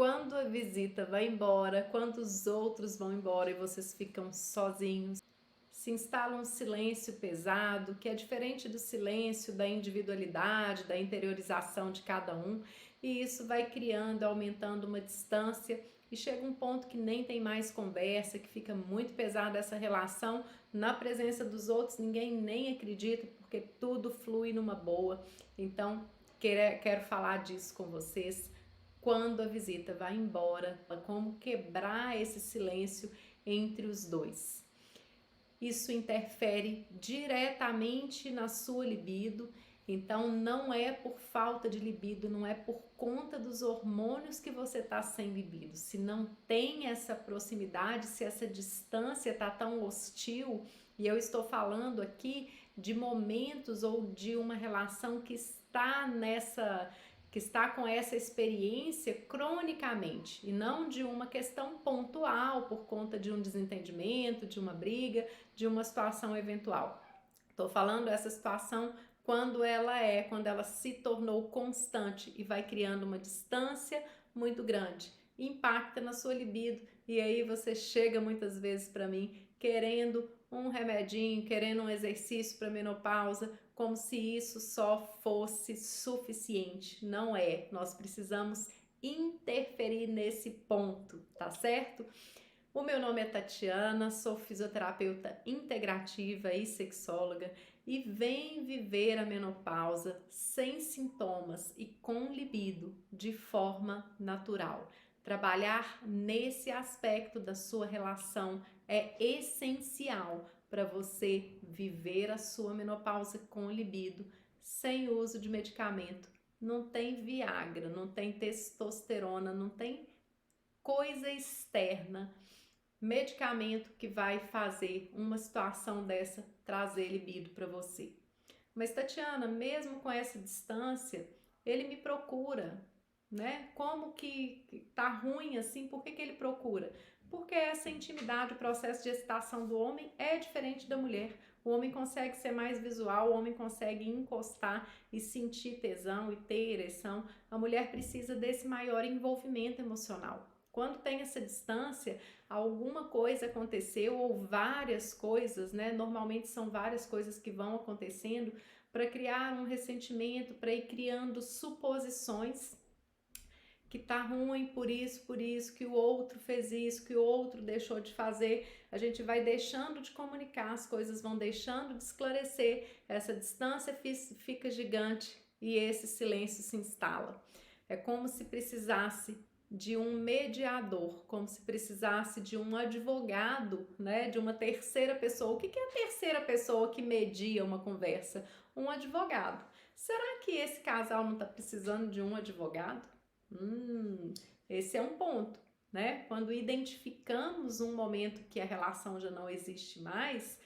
quando a visita vai embora, quando os outros vão embora e vocês ficam sozinhos, se instala um silêncio pesado, que é diferente do silêncio da individualidade, da interiorização de cada um, e isso vai criando, aumentando uma distância, e chega um ponto que nem tem mais conversa, que fica muito pesada essa relação. Na presença dos outros, ninguém nem acredita, porque tudo flui numa boa. Então, quero falar disso com vocês. Quando a visita vai embora, como quebrar esse silêncio entre os dois. Isso interfere diretamente na sua libido, então não é por falta de libido, não é por conta dos hormônios que você está sem libido. Se não tem essa proximidade, se essa distância está tão hostil, e eu estou falando aqui de momentos ou de uma relação que está com essa experiência cronicamente e não de uma questão pontual por conta de um desentendimento, de uma briga, de uma situação eventual. Estou falando essa situação quando ela se tornou constante e vai criando uma distância muito grande, impacta na sua libido, e aí você chega muitas vezes para mim querendo um remedinho, querendo um exercício para menopausa, como se isso só fosse suficiente. Não é. Nós precisamos interferir nesse ponto, tá certo? O meu nome é Tatiana, sou fisioterapeuta integrativa e sexóloga e vem viver a menopausa sem sintomas e com libido de forma natural. Trabalhar nesse aspecto da sua relação é essencial para você viver a sua menopausa com libido sem uso de medicamento. Não tem Viagra, não tem testosterona, não tem coisa externa, medicamento que vai fazer uma situação dessa trazer libido para você. Mas Tatiana, mesmo com essa distância, ele me procura, né? Como que tá ruim assim? Por que ele procura? Porque essa intimidade, o processo de excitação do homem é diferente da mulher. O homem consegue ser mais visual, o homem consegue encostar e sentir tesão e ter ereção. A mulher precisa desse maior envolvimento emocional. Quando tem essa distância, alguma coisa aconteceu ou várias coisas, né? Normalmente são várias coisas que vão acontecendo para criar um ressentimento, para ir criando suposições que tá ruim por isso, que o outro fez isso, que o outro deixou de fazer. A gente vai deixando de comunicar, as coisas vão deixando de esclarecer, essa distância fica gigante e esse silêncio se instala. É como se precisasse de um mediador, como se precisasse de um advogado, né, de uma terceira pessoa. O que é a terceira pessoa que media uma conversa? Um advogado. Será que esse casal não está precisando de um advogado? Esse é um ponto, né? Quando identificamos um momento que a relação já não existe mais,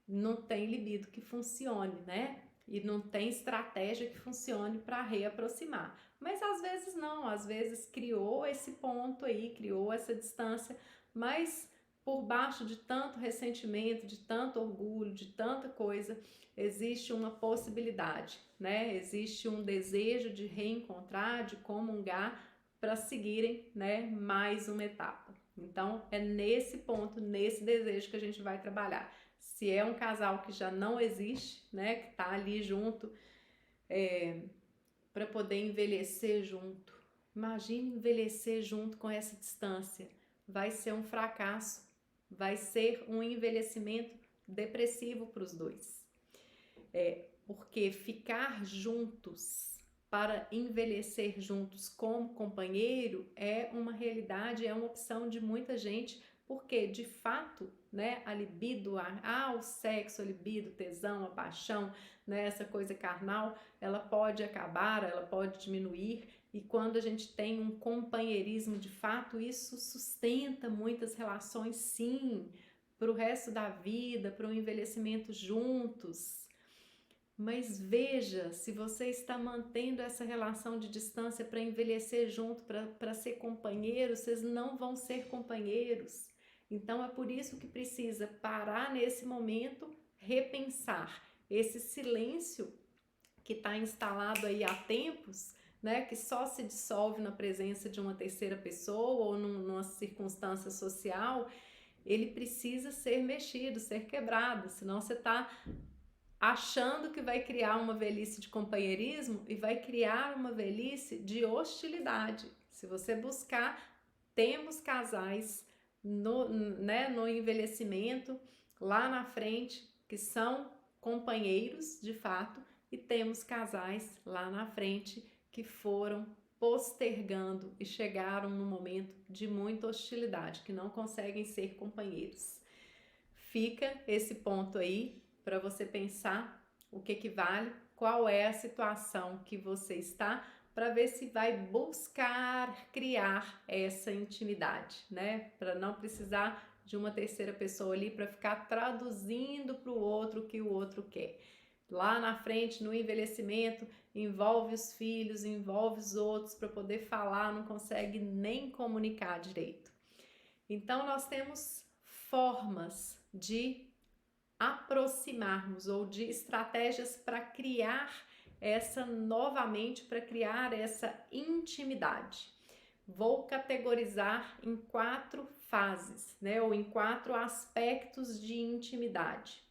não tem libido que funcione, né? E não tem estratégia que funcione para reaproximar. Mas às vezes não, às vezes criou esse ponto aí, criou essa distância, mas por baixo de tanto ressentimento, de tanto orgulho, de tanta coisa, existe uma possibilidade, né? Existe um desejo de reencontrar, de comungar para seguirem, né, mais uma etapa. Então, é nesse ponto, nesse desejo que a gente vai trabalhar. Se é um casal que já não existe, né, que tá ali junto, para poder envelhecer junto. Imagine envelhecer junto com essa distância. Vai ser um fracasso, vai ser um envelhecimento depressivo para os dois. Porque ficar juntos para envelhecer juntos como companheiro é uma realidade, é uma opção de muita gente, porque de fato, né, a libido, o sexo, a libido, tesão, a paixão, né, essa coisa carnal, ela pode acabar, ela pode diminuir, e quando a gente tem um companheirismo de fato, isso sustenta muitas relações, sim, para o resto da vida, para o envelhecimento juntos. Mas veja, se você está mantendo essa relação de distância para envelhecer junto, para ser companheiro, vocês não vão ser companheiros. Então é por isso que precisa parar nesse momento, repensar esse silêncio que está instalado aí há tempos, né, que só se dissolve na presença de uma terceira pessoa ou numa circunstância social, ele precisa ser mexido, ser quebrado, senão você está achando que vai criar uma velhice de companheirismo e vai criar uma velhice de hostilidade. Se você buscar, temos casais no envelhecimento, lá na frente, que são companheiros de fato, e temos casais lá na frente que foram postergando e chegaram num momento de muita hostilidade, que não conseguem ser companheiros. Fica esse ponto aí para você pensar o que vale, qual é a situação que você está, para ver se vai buscar criar essa intimidade, né? Para não precisar de uma terceira pessoa ali para ficar traduzindo para o outro o que o outro quer. Lá na frente, no envelhecimento, envolve os filhos, envolve os outros para poder falar, não consegue nem comunicar direito. Então, nós temos formas de aproximarmos ou de estratégias para criar para criar essa intimidade. Vou categorizar em 4 fases, né, ou em 4 aspectos de intimidade.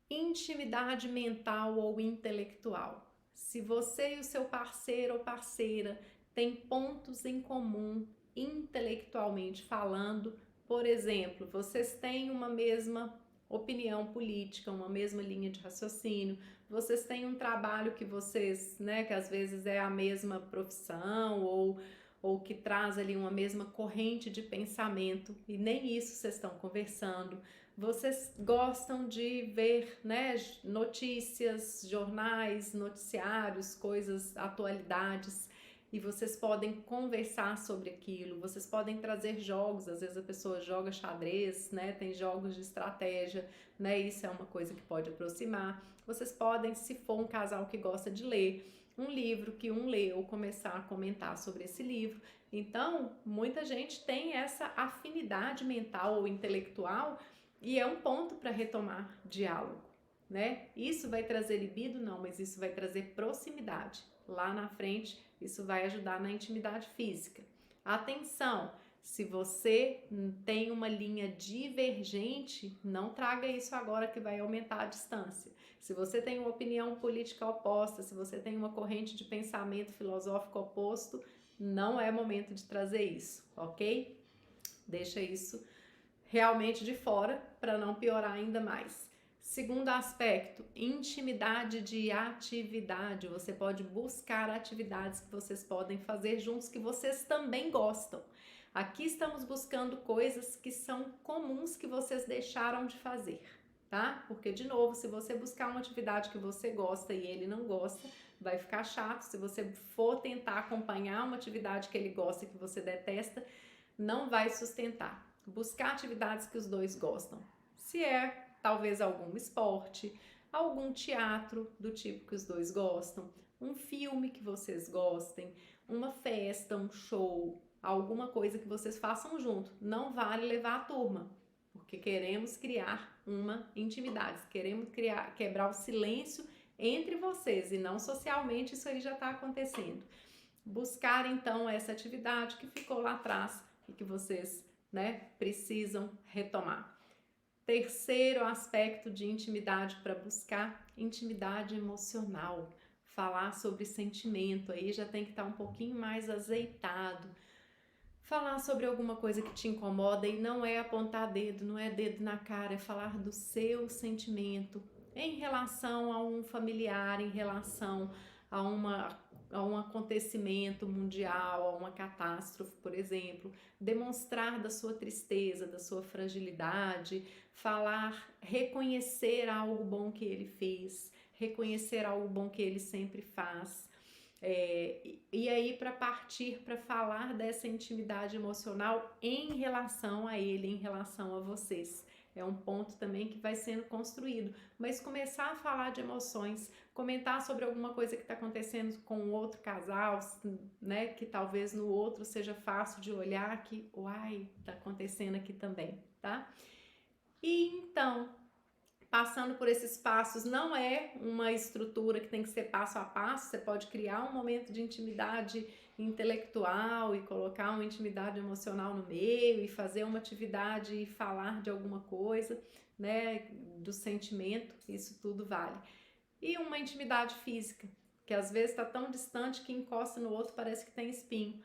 Intimidade mental ou intelectual. Se você e o seu parceiro ou parceira têm pontos em comum intelectualmente falando, por exemplo, vocês têm uma mesma opinião política, uma mesma linha de raciocínio, vocês têm um trabalho que vocês, né, que às vezes é a mesma profissão ou que traz ali uma mesma corrente de pensamento e nem isso vocês estão conversando. Vocês gostam de ver, né, notícias, jornais, noticiários, coisas, atualidades, e vocês podem conversar sobre aquilo, vocês podem trazer jogos, às vezes a pessoa joga xadrez, né, tem jogos de estratégia, né, isso é uma coisa que pode aproximar. Vocês podem, se for um casal que gosta de ler, um livro que um lê ou começar a comentar sobre esse livro. Então, muita gente tem essa afinidade mental ou intelectual e é um ponto para retomar diálogo, né? Isso vai trazer libido? Não, mas isso vai trazer proximidade. Lá na frente, isso vai ajudar na intimidade física. Atenção, se você tem uma linha divergente, não traga isso agora que vai aumentar a distância. Se você tem uma opinião política oposta, se você tem uma corrente de pensamento filosófico oposto, não é momento de trazer isso, ok? Deixa isso realmente de fora para não piorar ainda mais. Segundo aspecto, intimidade de atividade. Você pode buscar atividades que vocês podem fazer juntos que vocês também gostam. Aqui estamos buscando coisas que são comuns que vocês deixaram de fazer, tá? Porque, de novo, se você buscar uma atividade que você gosta e ele não gosta, vai ficar chato. Se você for tentar acompanhar uma atividade que ele gosta e que você detesta, não vai sustentar. Buscar atividades que os dois gostam. Se é talvez algum esporte, algum teatro do tipo que os dois gostam, um filme que vocês gostem, uma festa, um show, alguma coisa que vocês façam junto. Não vale levar a turma, porque queremos criar uma intimidade, queremos quebrar o silêncio entre vocês e não socialmente, isso aí já está acontecendo. Buscar então essa atividade que ficou lá atrás e que vocês, né, precisam retomar. Terceiro aspecto de intimidade para buscar, intimidade emocional. Falar sobre sentimento, aí já tem que estar um pouquinho mais azeitado. Falar sobre alguma coisa que te incomoda e não é apontar dedo, não é dedo na cara, é falar do seu sentimento em relação a um familiar, em relação a um acontecimento mundial, a uma catástrofe, por exemplo, demonstrar da sua tristeza, da sua fragilidade, falar, reconhecer algo bom que ele fez, reconhecer algo bom que ele sempre faz. E aí para partir para falar dessa intimidade emocional em relação a ele, em relação a vocês. É um ponto também que vai sendo construído, mas começar a falar de emoções, comentar sobre alguma coisa que está acontecendo com o outro casal, né, que talvez no outro seja fácil de olhar que, uai, está acontecendo aqui também, tá? E então, passando por esses passos, não é uma estrutura que tem que ser passo a passo, você pode criar um momento de intimidade intelectual e colocar uma intimidade emocional no meio e fazer uma atividade e falar de alguma coisa, né, do sentimento, isso tudo vale. E uma intimidade física, que às vezes está tão distante que encosta no outro, parece que tem espinho.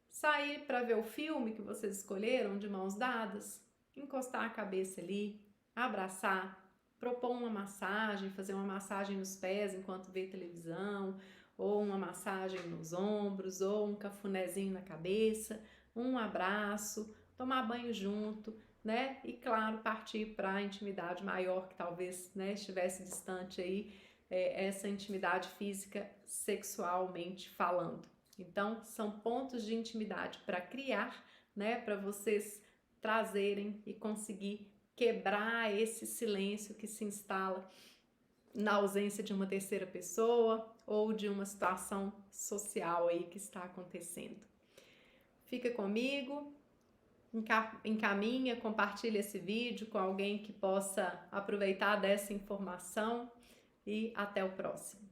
Sair para ver o filme que vocês escolheram de mãos dadas, encostar a cabeça ali, abraçar, propor uma massagem, fazer uma massagem nos pés enquanto vê televisão, ou uma massagem nos ombros, ou um cafunézinho na cabeça, um abraço, tomar banho junto, né? E claro, partir para a intimidade maior que talvez, né, estivesse distante aí, essa intimidade física sexualmente falando. Então, são pontos de intimidade para criar, né, para vocês trazerem e conseguir quebrar esse silêncio que se instala na ausência de uma terceira pessoa ou de uma situação social aí que está acontecendo. Fica comigo, encaminha, compartilha esse vídeo com alguém que possa aproveitar dessa informação e até o próximo.